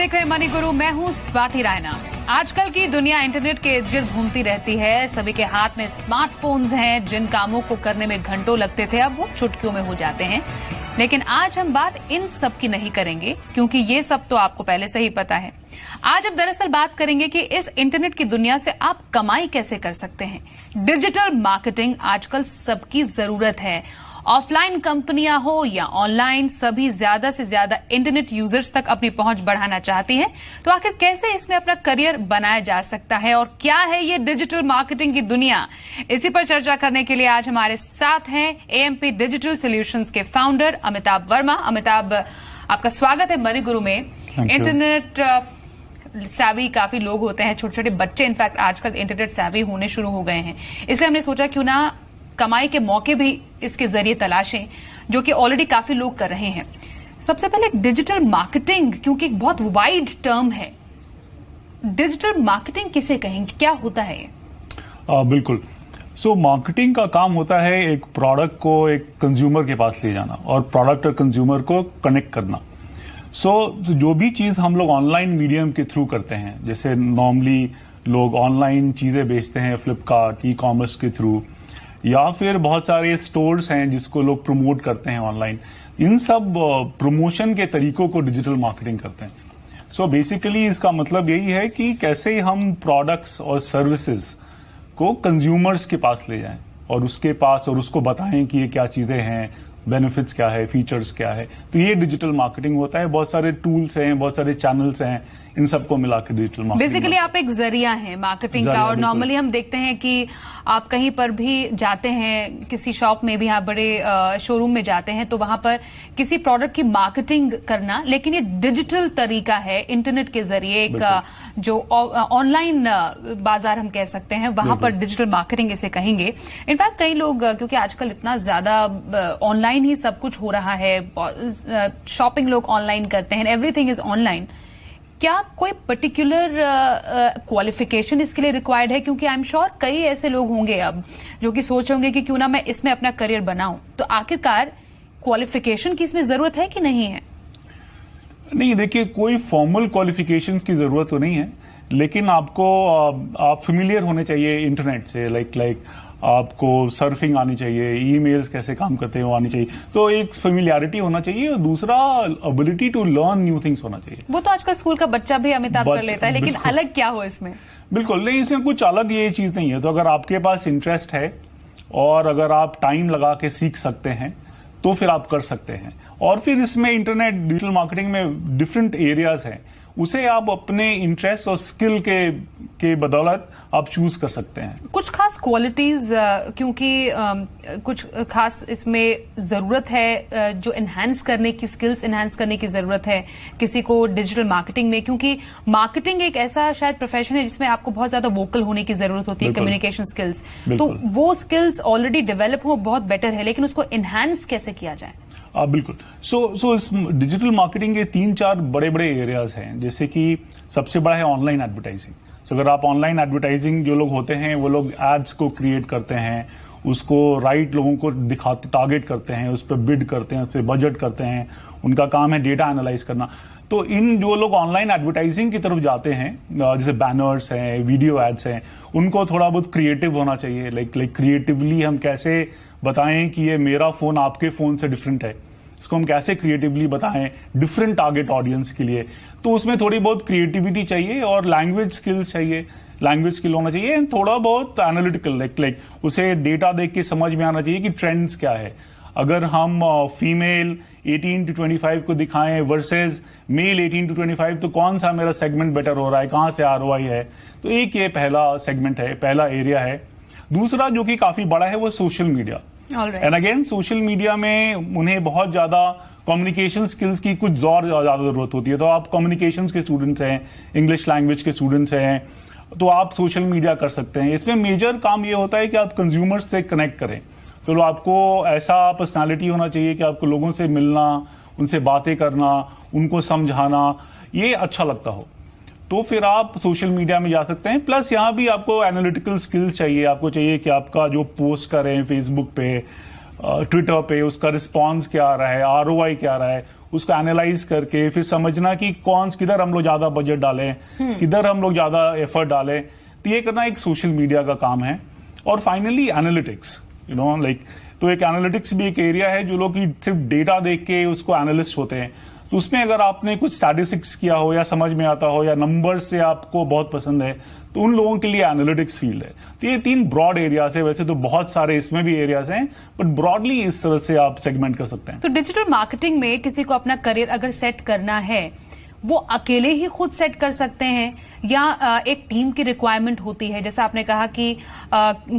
देख रहे हैं मनी गुरु। मैं हूं स्वाति रायना। आजकल की दुनिया इंटरनेट के इर्द गिर्द घूमती रहती है। सभी के हाथ में स्मार्टफोन्स हैं। जिन कामों को करने में घंटों लगते थे अब वो चुटकियों में हो जाते हैं। लेकिन आज हम बात इन सब की नहीं करेंगे, क्योंकि ये सब तो आपको पहले से ही पता है। आज हम दरअसल बात करेंगे कि इस इंटरनेट की दुनिया से आप कमाई कैसे कर सकते हैं। डिजिटल मार्केटिंग आजकल सबकी जरूरत है। ऑफलाइन कंपनियां हो या ऑनलाइन, सभी ज्यादा से ज्यादा इंटरनेट यूजर्स तक अपनी पहुंच बढ़ाना चाहती हैं। तो आखिर कैसे इसमें अपना करियर बनाया जा सकता है और क्या है ये डिजिटल मार्केटिंग की दुनिया, इसी पर चर्चा करने के लिए आज हमारे साथ हैं एएमपी डिजिटल सॉल्यूशंस के फाउंडर अमिताभ वर्मा। अमिताभ, आपका स्वागत है मनी गुरु में। इंटरनेट सैवी काफी लोग होते हैं, छोटे छोटे बच्चे इनफैक्ट आजकल इंटरनेट सैवी होने शुरू हो गए हैं। इसलिए हमने सोचा क्यों ना कमाई के मौके भी इसके जरिए तलाशें, जो कि ऑलरेडी काफी लोग कर रहे हैं। सबसे पहले डिजिटल मार्केटिंग, क्योंकि एक बहुत वाइड टर्म है। डिजिटल मार्केटिंग किसे कहेंगे, क्या होता है ये? बिल्कुल। मार्केटिंग का काम होता है एक प्रोडक्ट को एक कंज्यूमर के पास ले जाना और प्रोडक्ट और कंज्यूमर को कनेक्ट करना। जो भी चीज हम लोग ऑनलाइन मीडियम के थ्रू करते हैं, जैसे नॉर्मली लोग ऑनलाइन चीजें बेचते हैं फ्लिपकार्ट, ई कॉमर्स के थ्रू, या फिर बहुत सारे स्टोर्स हैं जिसको लोग प्रमोट करते हैं ऑनलाइन। इन सब प्रमोशन के तरीकों को डिजिटल मार्केटिंग करते हैं। बेसिकली इसका मतलब यही है कि कैसे हम प्रोडक्ट्स और सर्विसेज को कंज्यूमर्स के पास ले जाएं और उसके पास और उसको बताएं कि ये क्या चीजें हैं, बेनिफिट्स क्या है, फीचर्स क्या है। तो ये डिजिटल मार्केटिंग होता है। बहुत सारे टूल्स हैं, बहुत सारे चैनल्स हैं, इन सबको मिला के डिजिटल मार्केटिंग। बेसिकली आप एक जरिया है मार्केटिंग का। और नॉर्मली हम देखते हैं कि आप कहीं पर भी जाते हैं, किसी शॉप में भी, आप बड़े शोरूम में जाते हैं, तो वहां पर किसी प्रोडक्ट की मार्केटिंग करना, लेकिन ये डिजिटल तरीका है, इंटरनेट के जरिए एक जो ऑनलाइन बाजार हम कह सकते हैं, वहां पर डिजिटल मार्केटिंग इसे कहेंगे। इनफैक्ट कई लोग, क्योंकि आजकल इतना ज्यादा ऑनलाइन ही सब कुछ हो रहा है, शॉपिंग लोग ऑनलाइन करते हैं, एवरीथिंग इज ऑनलाइन। क्या कोई पर्टिकुलर क्वालिफिकेशन इसके लिए रिक्वायर्ड है? क्योंकि आई एम श्योर कई ऐसे लोग होंगे अब जो कि सोच होंगे कि क्यों ना मैं इसमें अपना करियर बनाऊं। तो आखिरकार क्वालिफिकेशन की इसमें जरूरत है कि नहीं है? नहीं, देखिए, कोई फॉर्मल क्वालिफिकेशन की जरूरत तो नहीं है, लेकिन आपको आप फेमिलियर होने चाहिए इंटरनेट से। लाइक आपको सर्फिंग आनी चाहिए, ईमेल्स कैसे काम करते हैं वो आनी चाहिए। तो एक फेमिलियरिटी होना चाहिए और दूसरा ability to learn new things होना चाहिए। वो तो आजकल स्कूल का बच्चा भी अमिताभ कर लेता है, लेकिन अलग क्या हो इसमें? बिल्कुल नहीं, इसमें कुछ अलग ये चीज नहीं है। तो अगर आपके पास इंटरेस्ट है और अगर आप टाइम लगा के सीख सकते हैं तो फिर आप कर सकते हैं। और फिर इसमें इंटरनेट डिजिटल मार्केटिंग में डिफरेंट एरियाज हैं, उसे आप अपने इंटरेस्ट और स्किल के बदौलत आप चूज कर सकते हैं। कुछ खास क्वालिटीज, क्योंकि कुछ खास इसमें जरूरत है जो एनहांस करने की, स्किल्स एनहांस करने की जरूरत है किसी को डिजिटल मार्केटिंग में, क्योंकि मार्केटिंग एक ऐसा शायद प्रोफेशन है जिसमें आपको बहुत ज्यादा वोकल होने की जरूरत होती है, कम्युनिकेशन स्किल्स। तो वो स्किल्स ऑलरेडी डेवलप हो बहुत बेटर है, लेकिन उसको एनहांस कैसे किया जाए? बिल्कुल। इस डिजिटल मार्केटिंग के 3-4 बड़े बड़े एरियाज हैं। जैसे कि सबसे बड़ा है ऑनलाइन एडवर्टाइजिंग। अगर आप ऑनलाइन एडवर्टाइजिंग, जो लोग होते हैं वो लोग एड्स को क्रिएट करते हैं, उसको राइट लोगों को दिखाते, टारगेट करते हैं, उस पर बिड करते हैं, उस पर बजट करते हैं। उनका काम है डेटा एनालाइज करना। तो इन जो लोग ऑनलाइन एडवर्टाइजिंग की तरफ जाते हैं, जैसे बैनर्स हैं, वीडियो एड्स हैं, उनको थोड़ा बहुत क्रिएटिव होना चाहिए। लाइक क्रिएटिवली हम कैसे बताएं कि ये मेरा फोन आपके फोन से डिफरेंट है, इसको हम कैसे क्रिएटिवली बताएं डिफरेंट टारगेट ऑडियंस के लिए। तो उसमें थोड़ी बहुत क्रिएटिविटी चाहिए और लैंग्वेज स्किल्स चाहिए, लैंग्वेज स्किल होना चाहिए, थोड़ा बहुत एनालिटिकल, लाइक उसे डेटा देख के समझ में आना चाहिए कि ट्रेंड्स क्या है। अगर हम फीमेल 18 to 25 को दिखाएं वर्सेस मेल 18 to 25, तो कौन सा मेरा सेगमेंट बेटर हो रहा है, कहां से ROI है। तो एक ये पहला सेगमेंट है, पहला एरिया है। दूसरा जो कि काफी बड़ा है वो social media. And again social media में उन्हें बहुत ज्यादा कम्युनिकेशन स्किल्स की कुछ ज्यादा जरूरत होती है। तो आप कम्युनिकेशन के स्टूडेंट्स हैं, इंग्लिश लैंग्वेज के स्टूडेंट्स हैं, तो आप सोशल मीडिया कर सकते हैं। इसमें मेजर काम ये होता है कि आप कंज्यूमर्स से कनेक्ट करें। तो आपको ऐसा पर्सनालिटी होना चाहिए कि आपको लोगों से मिलना, उनसे बातें करना, उनको समझाना, ये अच्छा लगता हो। तो फिर आप सोशल मीडिया में जा सकते हैं। प्लस यहाँ भी आपको एनालिटिकल स्किल्स चाहिए। आपको चाहिए कि आपका जो पोस्ट करें फेसबुक पे, ट्विटर पे उसका रिस्पॉन्स क्या आ रहा है, ROI क्या आ रहा है, उसको एनालाइज करके फिर समझना कि किधर हम लोग ज्यादा बजट डालें, किधर हम लोग ज्यादा एफर्ट डालें, तो ये करना एक सोशल मीडिया का काम है। और फाइनली एनालिटिक्स, तो एक एनालिटिक्स भी एक एरिया है जो लोग सिर्फ डेटा देख के उसको एनालिस्ट होते हैं। तो उसमें अगर आपने कुछ स्टैटिस्टिक्स किया हो या समझ में आता हो या नंबर्स से आपको बहुत पसंद है, तो उन लोगों के लिए एनालिटिक्स फील्ड है। तो ये 3 ब्रॉड एरियाज है, वैसे तो बहुत सारे इसमें भी एरियाज हैं, बट ब्रॉडली इस तरह से आप सेगमेंट कर सकते हैं। तो डिजिटल मार्केटिंग में किसी को अपना करियर अगर सेट करना है, वो अकेले ही खुद सेट कर सकते हैं या एक टीम की रिक्वायरमेंट होती है? जैसा आपने कहा कि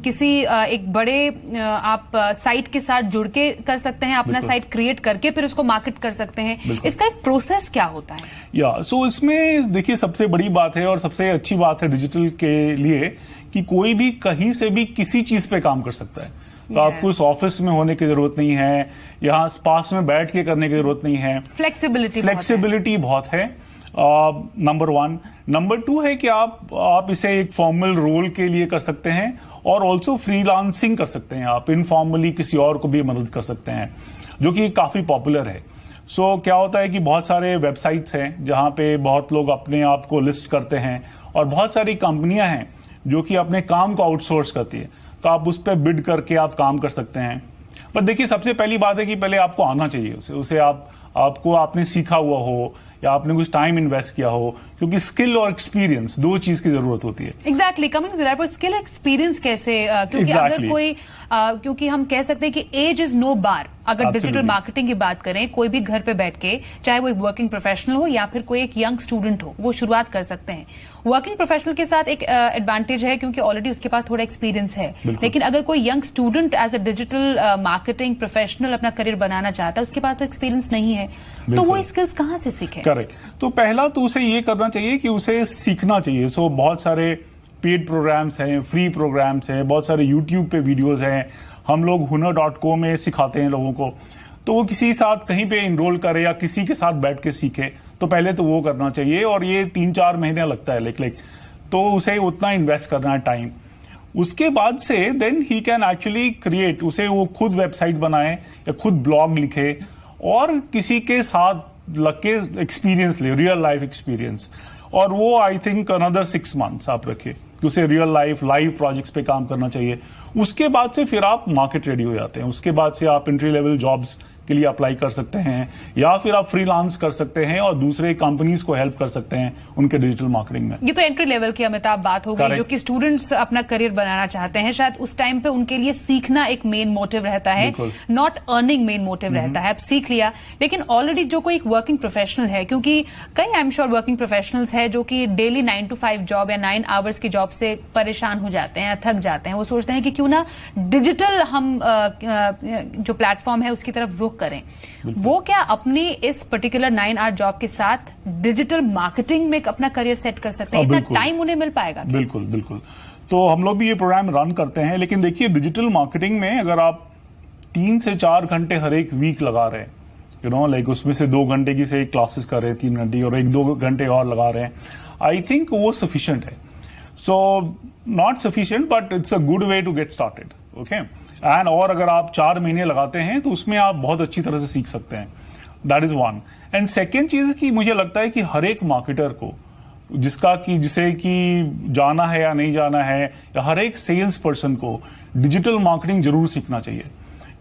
किसी एक बड़े आप साइट के साथ जुड़ के कर सकते हैं, अपना साइट क्रिएट करके फिर उसको मार्केट कर सकते हैं। इसका एक प्रोसेस क्या होता है? सो इसमें देखिए सबसे बड़ी बात है और सबसे अच्छी बात है डिजिटल के लिए कि कोई भी कहीं से भी किसी चीज पे काम कर सकता है। तो आपको उस ऑफिस में होने की जरूरत नहीं है, यहाँ पास में बैठ के करने की जरूरत नहीं है। फ्लेक्सिबिलिटी बहुत है, नंबर 1। नंबर 2 है कि आप इसे एक फॉर्मल रोल के लिए कर सकते हैं और ऑल्सो फ्रीलांसिंग कर सकते हैं। आप इनफॉर्मली किसी और को भी मदद कर सकते हैं, जो कि काफी पॉपुलर है। सो क्या होता है कि बहुत सारे वेबसाइट्स हैं जहां पे बहुत लोग अपने आप को लिस्ट करते हैं और बहुत सारी कंपनियां हैं जो कि अपने काम को आउटसोर्स करती है। तो आप उस पर बिड करके आप काम कर सकते हैं। पर देखिए सबसे पहली बात है कि पहले आपको आना चाहिए उसे आपने सीखा हुआ हो या आपने कुछ टाइम इन्वेस्ट किया हो, क्योंकि स्किल और एक्सपीरियंस 2 चीज की जरूरत होती है। एग्जैक्टली, कमिंग टू दैट, पर स्किल एक्सपीरियंस कैसे? क्योंकि अगर कोई क्योंकि हम कह सकते हैं कि एज इज नो बार। अगर डिजिटल मार्केटिंग की बात करें, कोई भी घर पे बैठ के, चाहे वो एक वर्किंग प्रोफेशनल हो या फिर कोई एक यंग स्टूडेंट हो, वो शुरुआत कर सकते हैं। वर्किंग प्रोफेशनल के साथ एक एडवांटेज है क्योंकि ऑलरेडी उसके पास थोड़ा एक्सपीरियंस है। लेकिन अगर कोई young student as a digital marketing professional अपना करियर बनाना चाहता है, उसके पास तो एक्सपीरियंस नहीं है, तो वो स्किल्स कहाँ से सीखे? करेक्ट। तो पहला तो उसे ये करना चाहिए कि उसे सीखना चाहिए। सो बहुत सारे पेड प्रोग्राम्स हैं, फ्री प्रोग्राम्स हैं, बहुत सारे यूट्यूब पे वीडियोस हैं। हम लोग hunar.co में सिखाते हैं लोगों को। तो वो किसी साथ कहीं पे इनरोल करे या किसी के साथ बैठ के सीखे, तो पहले तो वो करना चाहिए। और ये 3-4 महीने लगता है तो उसे उतना इन्वेस्ट करना है टाइम। उसके बाद से then he can actually create, उसे वो खुद वेबसाइट बनाए या खुद ब्लॉग लिखे और किसी के साथ लग के एक्सपीरियंस ले, रियल लाइफ एक्सपीरियंस। और वो आई थिंक अनदर 6 मंथ्स आप रखिए, उसे रियल लाइव प्रोजेक्ट्स पे काम करना चाहिए। उसके बाद से फिर आप मार्केट रेडी हो जाते हैं। उसके बाद से आप एंट्री लेवल जॉब्स के लिए अप्लाई कर सकते हैं या फिर आप फ्रीलांस कर सकते हैं और दूसरे कंपनीज को हेल्प कर सकते हैं उनके डिजिटल मार्केटिंग में। ये तो एंट्री लेवल की अमिताभ बात हो गई, जो कि स्टूडेंट्स अपना करियर बनाना चाहते हैं। शायद उस टाइम पे उनके लिए सीखना एक मेन मोटिव रहता है, नॉट अर्निंग मेन मोटिव रहता है। अब सीख लिया, लेकिन ऑलरेडी जो कोई एक वर्किंग प्रोफेशनल है, क्योंकि कई I am sure working professionals है जो कि डेली 9 to 5 जॉब या 9 आवर्स की जॉब से परेशान हो जाते हैं, थक जाते हैं। वो सोचते हैं कि क्यों ना डिजिटल हम जो प्लेटफॉर्म है उसकी तरफ रुख करें। वो क्या अपनी इस पर्टिकुलर 9 आवर जॉब के साथ डिजिटल मार्केटिंग में अपना करियर सेट कर सकते हैं? इतना टाइम उन्हें मिल पाएगा? बिल्कुल। तो हम लोग भी ये प्रोग्राम रन करते हैं, लेकिन देखिए डिजिटल मार्केटिंग में अगर आप 3 से 4 घंटे हर एक वीक लगा रहे हैं, उसमें से 2 घंटे की से क्लासेस कर रहे हैं, 3 घंटे और 1-2 घंटे और लगा रहे हैं, आई थिंक वो सफिशिएंट है। So not sufficient but it's a good way to get started, okay. And और अगर आप 4 महीने लगाते हैं तो उसमें आप बहुत अच्छी तरह से सीख सकते हैं। That is 1। एंड सेकेंड चीज की मुझे लगता है कि हर एक मार्केटर को जिसे कि जाना है या नहीं जाना है, या हर एक सेल्स पर्सन को डिजिटल मार्केटिंग जरूर सीखना चाहिए,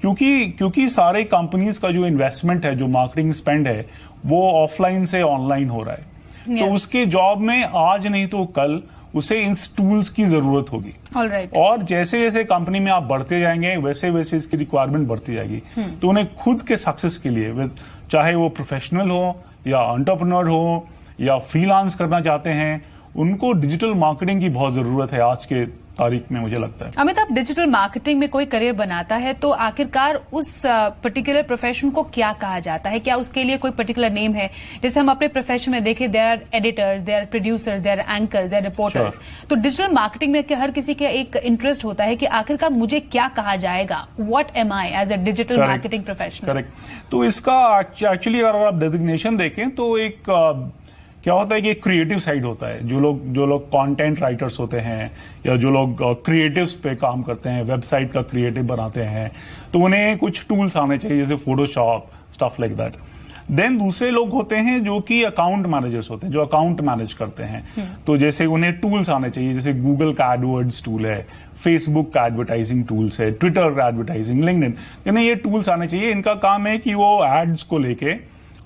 क्योंकि सारे कंपनीज का जो इन्वेस्टमेंट है, जो मार्केटिंग स्पेंड है, वो ऑफलाइन से ऑनलाइन हो रहा है। तो उसके जॉब में आज नहीं तो कल उसे इन टूल्स की जरूरत होगी। और जैसे जैसे कंपनी में आप बढ़ते जाएंगे वैसे वैसे इसकी रिक्वायरमेंट बढ़ती जाएगी। तो उन्हें खुद के सक्सेस के लिए, चाहे वो प्रोफेशनल हो या एंटरप्रेन्योर हो या फ्रीलांस करना चाहते हैं, उनको डिजिटल मार्केटिंग की बहुत जरूरत है आज के तारीख में, मुझे लगता है। अमिताभ, डिजिटल मार्केटिंग में कोई करियर बनाता है तो आखिरकार उस पर्टिकुलर प्रोफेशन को क्या कहा जाता है? क्या उसके लिए कोई पर्टिकुलर नेम है? जैसे हम अपने प्रोफेशन में देखें, there are editors, there are producers, there are anchor, there are reporters. तो डिजिटल मार्केटिंग में हर किसी का एक इंटरेस्ट होता है कि आखिरकार मुझे क्या कहा जाएगा, what am I as a digital marketing professional? Correct. तो इसका एक्चुअली अगर आप डेजिग्नेशन देखें तो एक क्या होता है कि एक क्रिएटिव साइड होता है, जो लोग कंटेंट राइटर्स होते हैं या जो लोग क्रिएटिव्स पे काम करते हैं, वेबसाइट का क्रिएटिव बनाते हैं, तो उन्हें कुछ टूल्स आने चाहिए जैसे Photoshop, stuff like that. Then दूसरे लोग होते हैं जो कि अकाउंट मैनेजर्स होते हैं, जो अकाउंट मैनेज करते हैं। तो जैसे उन्हें टूल्स आने चाहिए, जैसे गूगल का एडवर्ड्स टूल है, फेसबुक का एडवर्टाइजिंग टूल्स है, ट्विटर का एडवर्टाइजिंग, लिंक्डइन, इन्हें ये टूल्स आने चाहिए। इनका काम है कि वो एड्स को लेके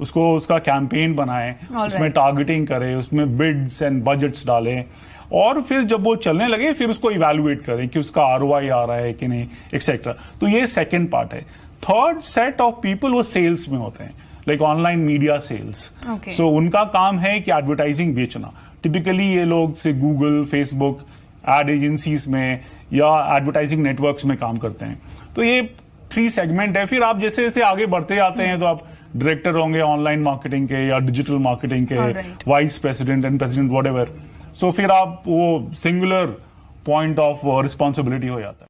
उसका कैंपेन बनाए, उसमें टारगेटिंग करे, उसमें बिड्स एंड बजट्स डालें, और फिर जब वो चलने लगे फिर उसको इवैल्यूएट करें कि उसका ROI आ रहा है कि नहीं, एक्सेट्रा। तो ये सेकेंड पार्ट है। थर्ड सेट ऑफ पीपल वो सेल्स में होते हैं, लाइक ऑनलाइन मीडिया सेल्स। सो उनका काम है कि एडवर्टाइजिंग बेचना। टिपिकली ये लोग से गूगल, फेसबुक, एड एजेंसीज में या एडवर्टाइजिंग नेटवर्क्स में काम करते हैं। तो ये 3 सेगमेंट है। फिर आप जैसे जैसे आगे बढ़ते जाते हैं तो आप डायरेक्टर होंगे ऑनलाइन मार्केटिंग के या डिजिटल मार्केटिंग के, vice president and president, whatever. So फिर आप वो सिंगुलर पॉइंट ऑफ रिस्पॉन्सिबिलिटी हो जाता है।